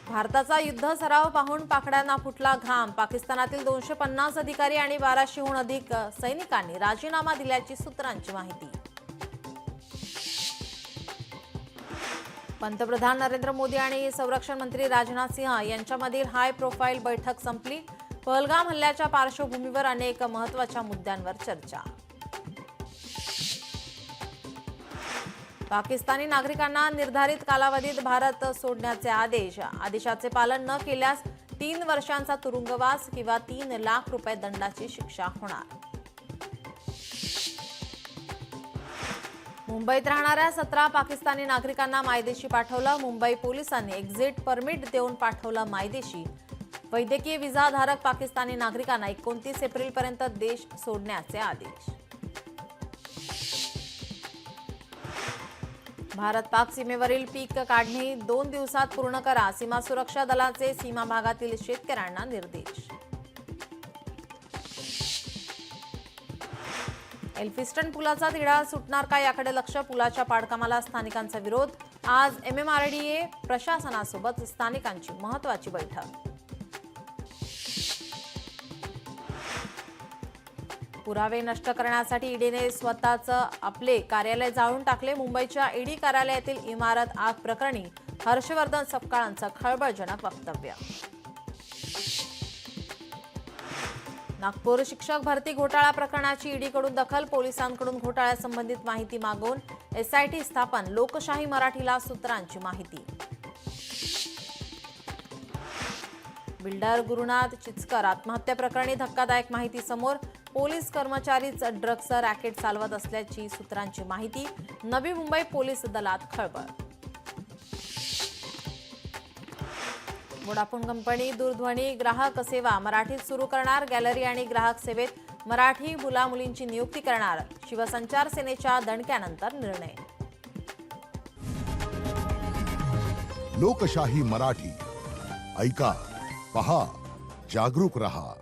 भारताचा युद्ध सराव पाहून पाकड्यांना फुटला घाम। पाकिस्तानातील 250 अधिकारी आणि 1200हून अधिक सैनिकांनी राजीनामा दिल्याची सूत्रांची माहिती। पंतप्रधान नरेंद्र मोदी आणि संरक्षण मंत्री राजनाथ सिंह यांच्यामधील हाय प्रोफाईल बैठक संपली। पहलगाम हल्ल्याच्या पार्श्वभूमीवर अनेक महत्त्वाच्या मुद्द्यांवर चर्चा। पाकिस्तानी नागरिकांना निर्धारित कालावधीत भारत सोडण्याचे आदेश। आदेशाचे पालन न केल्यास 3 वर्षांचा तुरुंगवास किंवा 3 लाख रुपये दंडाची शिक्षा होणार। मुंबईत राहणाऱ्या 17 पाकिस्तानी नागरिकांना मायदेशी पाठवलं। मुंबई पोलिसांनी एक्झिट परमिट देऊन पाठवलं मायदेशी। वैद्यकीय व्हिसाधारक पाकिस्तानी नागरिकांना 29 एप्रिलपर्यंत देश सोडण्याचे आदेश। भारत पाक सीमेवरील पीक काढणी 2 दिवसात पूर्ण करा। सीमा सुरक्षा दलाचे सीमा भागातील शेतकऱ्यांना निर्देश। एल्फिस्टन पुलाचा तिढा सुटणार का याकडे लक्ष। पुलाच्या पाडकामाला स्थानिकांचा विरोध। आज MMRDA प्रशासनासोबत स्थानिकांची महत्त्वाची बैठक। पुरावे नष्ट करण्यासाठी ईडीने स्वतःचं आपले कार्यालय जाळून टाकले। मुंबईच्या ईडी कार्यालयातील इमारत आग प्रकरणी हर्षवर्धन सपकाळांचं खळबळजनक वक्तव्य। नागपूर शिक्षक भरती घोटाळा प्रकरणाची ईडीकडून दखल। पोलिसांकडून घोटाळ्यासंबंधित माहिती मागून SIT स्थापन। लोकशाही मराठीला सूत्रांची माहिती। बिल्डर गुरुनाथ चिचकर आत्महत्या प्रकरणी धक्कादायक माहिती समोर। पोलीस कर्मचारीच ड्रग्स रॅकेट चालवत असल्याची सूत्रांची माहिती। नवी मुंबई पोलीस दलात खळबळ। वोडाफोन कंपनी दूरध्वनी ग्राहक सेवा मराठीत सुरू करणार। गॅलरी आणि ग्राहक सेवेत मराठी मुलामुलींची नियुक्ती करणार। शिवसंचार सेनेच्या दणक्यानंतर निर्णय। लोकशाही मराठी ऐका, पहा, जागरूक रहा।